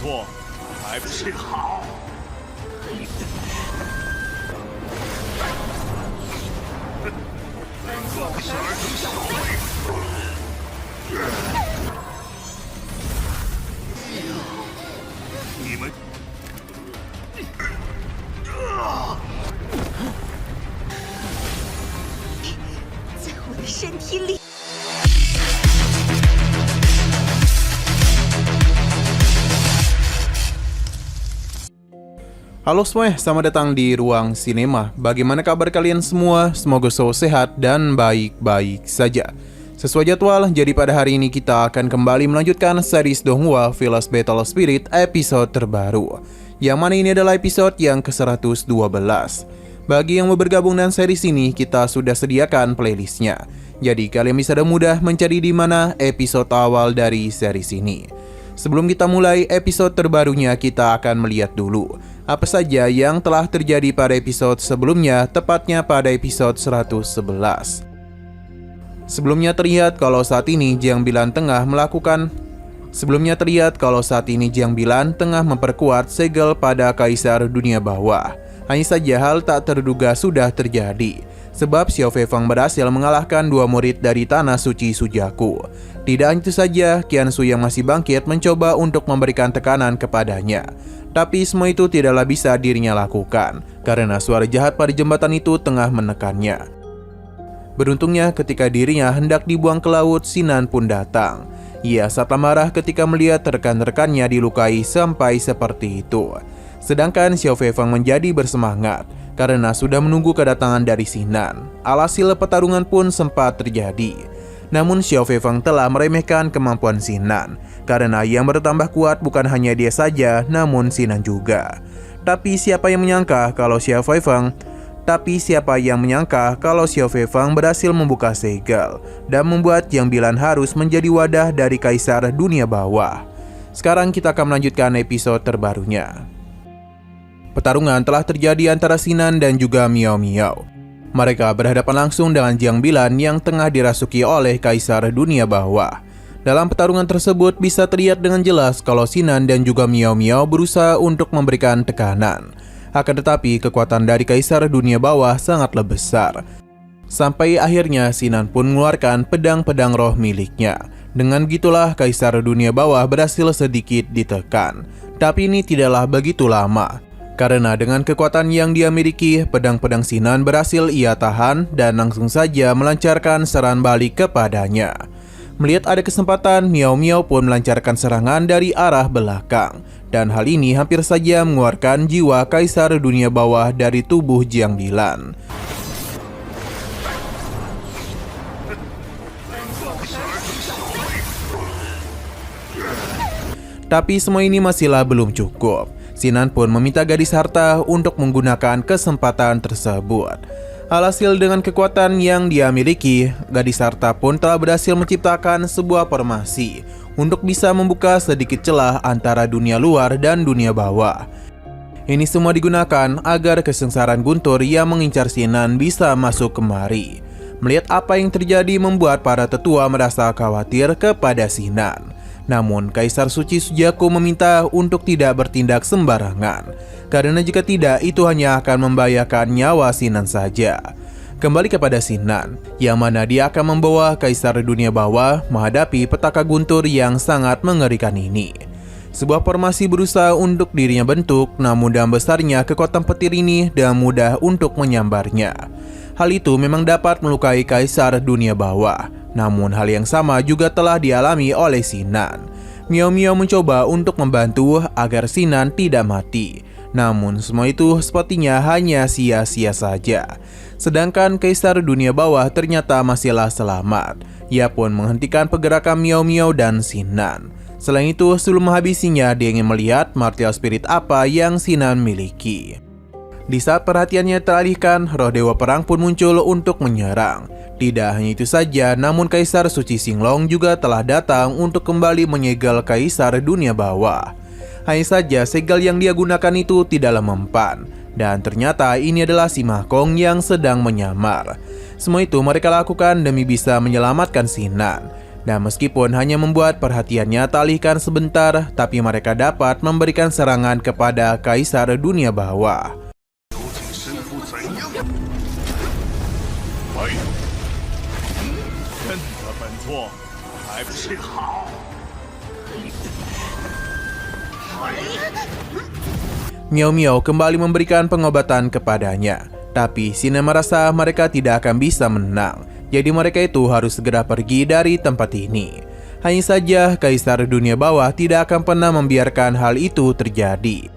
错，还不是好。放下儿童小辈。你们。在我的身体里。Halo semuanya, selamat datang di Ruang Sinema. Bagaimana kabar kalian semua? Semoga selalu sehat dan baik-baik saja. Sesuai jadwal, jadi pada hari ini kita akan kembali melanjutkan series Donghua Village Battle Spirit episode terbaru, yang mana ini adalah episode yang ke-112. Bagi yang mau bergabung dengan series ini, kita sudah sediakan playlistnya. Jadi kalian bisa dengan mudah mencari di mana episode awal dari series ini. Sebelum kita mulai episode terbarunya, kita akan melihat dulu apa saja yang telah terjadi pada episode sebelumnya, tepatnya pada episode 111. Sebelumnya terlihat kalau saat ini Jiang Bilan tengah memperkuat segel pada Kaisar Dunia Bawah. Hanya saja hal tak terduga sudah terjadi, sebab Xiao Feifeng berhasil mengalahkan dua murid dari Tanah Suci Sujaku. Tidak hanya itu saja, Qiansu yang masih bangkit mencoba untuk memberikan tekanan kepadanya. Tapi semua itu tidaklah bisa dirinya lakukan, karena suara jahat pada jembatan itu tengah menekannya. Beruntungnya ketika dirinya hendak dibuang ke laut, Sinan pun datang. Ia sangat marah ketika melihat rekan-rekannya dilukai sampai seperti itu. Sedangkan Xiao Feifeng menjadi bersemangat karena sudah menunggu kedatangan dari Sinan. Alhasil pertarungan pun sempat terjadi. Namun Xiao Feifeng telah meremehkan kemampuan Sinan, karena yang bertambah kuat bukan hanya dia saja, namun Sinan juga. Tapi siapa yang menyangka kalau Xiao Feifeng berhasil membuka segel dan membuat Jiang Bilan harus menjadi wadah dari Kaisar Dunia Bawah. Sekarang kita akan melanjutkan episode terbarunya. Pertarungan telah terjadi antara Sinan dan juga Miao Miao. Mereka berhadapan langsung dengan Jiang Bilan yang tengah dirasuki oleh Kaisar Dunia Bawah. Dalam pertarungan tersebut bisa terlihat dengan jelas kalau Sinan dan juga Miao Miao berusaha untuk memberikan tekanan. Akan tetapi kekuatan dari Kaisar Dunia Bawah sangatlah besar. Sampai akhirnya Sinan pun mengeluarkan pedang-pedang roh miliknya. Dengan begitulah Kaisar Dunia Bawah berhasil sedikit ditekan. Tapi ini tidaklah begitu lama, karena dengan kekuatan yang dia miliki, pedang-pedang Sinan berhasil ia tahan dan langsung saja melancarkan serangan balik kepadanya. Melihat ada kesempatan, Miao Miao pun melancarkan serangan dari arah belakang. Dan hal ini hampir saja mengeluarkan jiwa Kaisar Dunia Bawah dari tubuh Jiang Bilan. Tapi semua ini masihlah belum cukup. Sinan pun meminta gadis harta untuk menggunakan kesempatan tersebut. Alhasil dengan kekuatan yang dia miliki, gadis harta pun telah berhasil menciptakan sebuah formasi untuk bisa membuka sedikit celah antara dunia luar dan dunia bawah. Ini semua digunakan agar kesengsaraan Guntur yang mengincar Sinan bisa masuk kemari. Melihat apa yang terjadi membuat para tetua merasa khawatir kepada Sinan. Namun Kaisar Suci Sujaku meminta untuk tidak bertindak sembarangan, karena jika tidak itu hanya akan membahayakan nyawa Sinan saja. Kembali kepada Sinan, yang mana dia akan membawa Kaisar Dunia Bawah menghadapi petaka Guntur yang sangat mengerikan ini. Sebuah formasi berusaha untuk dirinya bentuk, namun dalam besarnya kekuatan petir ini dan mudah untuk menyambarnya. Hal itu memang dapat melukai Kaisar Dunia Bawah. Namun hal yang sama juga telah dialami oleh Sinan. Miao Miao mencoba untuk membantu agar Sinan tidak mati. Namun semua itu sepertinya hanya sia-sia saja. Sedangkan Kaisar Dunia Bawah ternyata masihlah selamat. Ia pun menghentikan pergerakan Miao Miao dan Sinan. Selain itu, sebelum menghabisinya, dia ingin melihat martial spirit apa yang Sinan miliki. Di saat perhatiannya teralihkan, roh Dewa Perang pun muncul untuk menyerang. Tidak hanya itu saja, namun Kaisar Suci Xinglong juga telah datang untuk kembali menyegel Kaisar Dunia Bawah. Hanya saja segel yang dia gunakan itu tidaklah mempan, dan ternyata ini adalah si Ma Kong yang sedang menyamar. Semua itu mereka lakukan demi bisa menyelamatkan Sinan. Dan meskipun hanya membuat perhatiannya teralihkan sebentar, tapi mereka dapat memberikan serangan kepada Kaisar Dunia Bawah. 究竟身负怎样？喂，朕的本座还不是好。 Miao Miao kembali memberikan pengobatan kepadanya. Tapi Sinan merasa mereka tidak akan bisa menang. Jadi mereka itu harus segera pergi dari tempat ini. Hanya saja Kaisar Dunia Bawah tidak akan pernah membiarkan hal itu terjadi.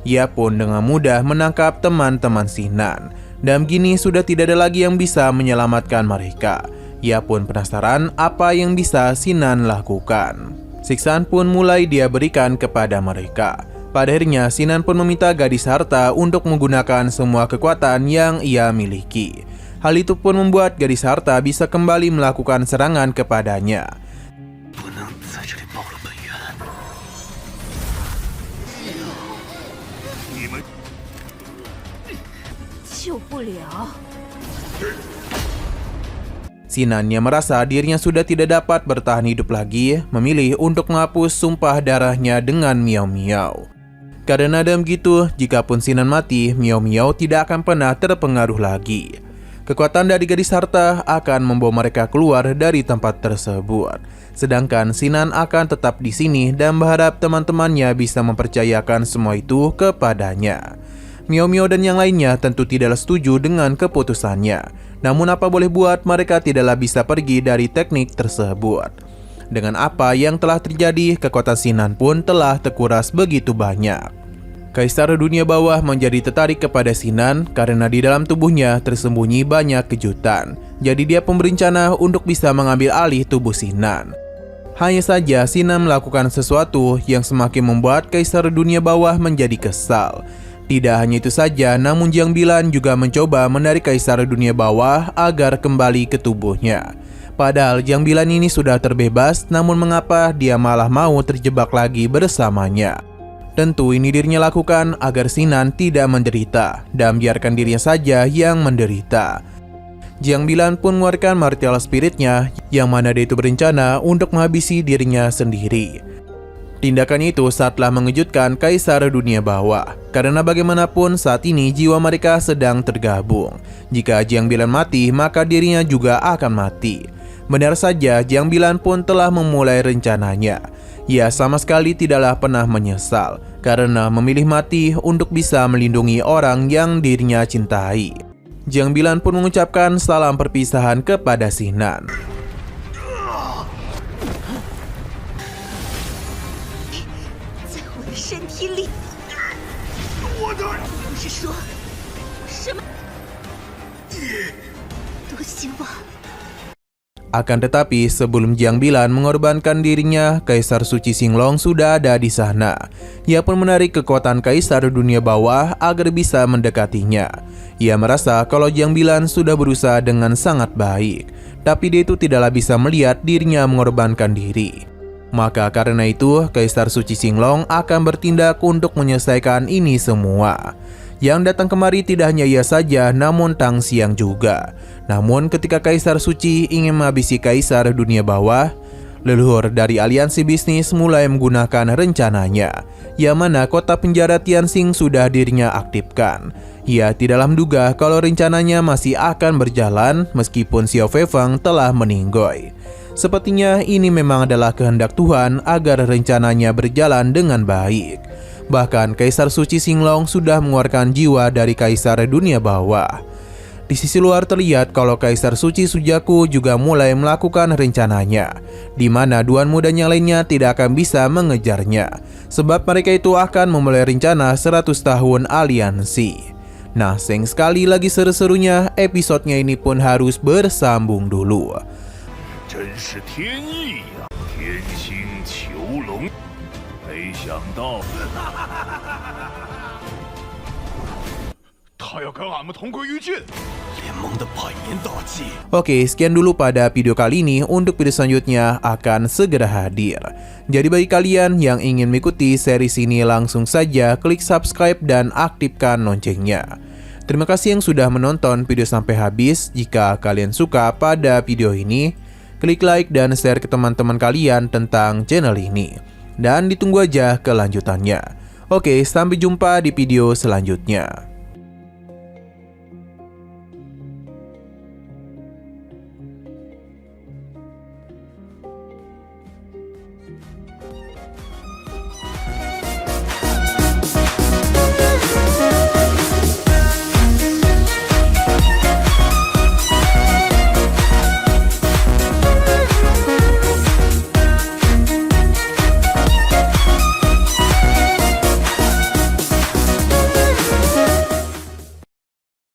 Ia pun dengan mudah menangkap teman-teman Sinan. Dan begini sudah tidak ada lagi yang bisa menyelamatkan mereka. Ia pun penasaran apa yang bisa Sinan lakukan. Siksaan pun mulai dia berikan kepada mereka. Pada akhirnya Sinan pun meminta gadis harta untuk menggunakan semua kekuatan yang ia miliki. Hal itu pun membuat gadis harta bisa kembali melakukan serangan kepadanya. 不能在这里报了本源。你们 救不了。 Sinan yang merasa dirinya sudah tidak dapat bertahan hidup lagi, memilih untuk menghapus sumpah darahnya dengan Miao Miao. Karena dengan begitu, jikapun Sinan mati, Miao Miao tidak akan pernah terpengaruh lagi. Kekuatan dari gadis harta akan membawa mereka keluar dari tempat tersebut. Sedangkan Sinan akan tetap di sini dan berharap teman-temannya bisa mempercayakan semua itu kepadanya. Miao Miao dan yang lainnya tentu tidaklah setuju dengan keputusannya. Namun apa boleh buat, mereka tidaklah bisa pergi dari teknik tersebut. Dengan apa yang telah terjadi, kekuatan Sinan pun telah terkuras begitu banyak. Kaisar Dunia Bawah menjadi tertarik kepada Sinan karena di dalam tubuhnya tersembunyi banyak kejutan. Jadi dia pun berencana untuk bisa mengambil alih tubuh Sinan. Hanya saja Sinan melakukan sesuatu yang semakin membuat Kaisar Dunia Bawah menjadi kesal. Tidak hanya itu saja, namun Jiang Bilan juga mencoba menarik Kaisar Dunia Bawah agar kembali ke tubuhnya. Padahal Jiang Bilan ini sudah terbebas, namun mengapa dia malah mau terjebak lagi bersamanya? Tentu ini dirinya lakukan agar Sinan tidak menderita dan biarkan dirinya saja yang menderita. Jiang Bilan pun mengeluarkan martial spiritnya yang mana dia itu berencana untuk menghabisi dirinya sendiri. Tindakan itu saatlah mengejutkan Kaisar Dunia Bawah, karena bagaimanapun saat ini jiwa mereka sedang tergabung. Jika Jiang Bilan mati, maka dirinya juga akan mati. Benar saja, Jiang Bilan pun telah memulai rencananya. Ia sama sekali tidaklah pernah menyesal, karena memilih mati untuk bisa melindungi orang yang dirinya cintai. Jiang Bilan pun mengucapkan salam perpisahan kepada Sinan. 身体里，我的，不是说什么都行吧？ Akan tetapi sebelum Jiang Bilan mengorbankan dirinya, Kaisar Suci Xinglong sudah ada di sana. Ia pun menarik kekuatan Kaisar Dunia Bawah agar bisa mendekatinya. Ia merasa kalau Jiang Bilan sudah berusaha dengan sangat baik, tapi dia itu tidaklah bisa melihat dirinya mengorbankan diri. Maka karena itu, Kaisar Suci Xinglong akan bertindak untuk menyelesaikan ini semua. Yang datang kemari tidak hanya ia saja, namun Tang Xiang juga. Namun ketika Kaisar Suci ingin menghabisi Kaisar Dunia Bawah, leluhur dari aliansi bisnis mulai menggunakan rencananya, yang mana kota penjara Tianxing sudah dirinya aktifkan. Ia tidaklah menduga kalau rencananya masih akan berjalan meskipun Xiao Feifeng telah meninggoy. Sepertinya ini memang adalah kehendak Tuhan agar rencananya berjalan dengan baik. Bahkan Kaisar Suci Xinglong sudah mengeluarkan jiwa dari Kaisar Dunia Bawah. Di sisi luar terlihat kalau Kaisar Suci Sujaku juga mulai melakukan rencananya, di mana Duan Muda yang lainnya tidak akan bisa mengejarnya, sebab mereka itu akan memulai rencana 100 tahun aliansi. Nah, sayang sekali lagi seru-serunya, episodenya ini pun harus bersambung dulu. 真是天意呀！天星囚龙，没想到他要跟俺们同归于尽，联盟的百年大计。 Oke, sekian dulu pada video kali ini. Untuk video selanjutnya akan segera hadir. Jadi bagi kalian yang ingin mengikuti series ini, langsung saja klik subscribe dan aktifkan loncengnya. Terima kasih yang sudah menonton video sampai habis. Jika kalian suka pada video ini, klik like dan share ke teman-teman kalian tentang channel ini. Dan ditunggu aja kelanjutannya. Oke, sampai jumpa di video selanjutnya.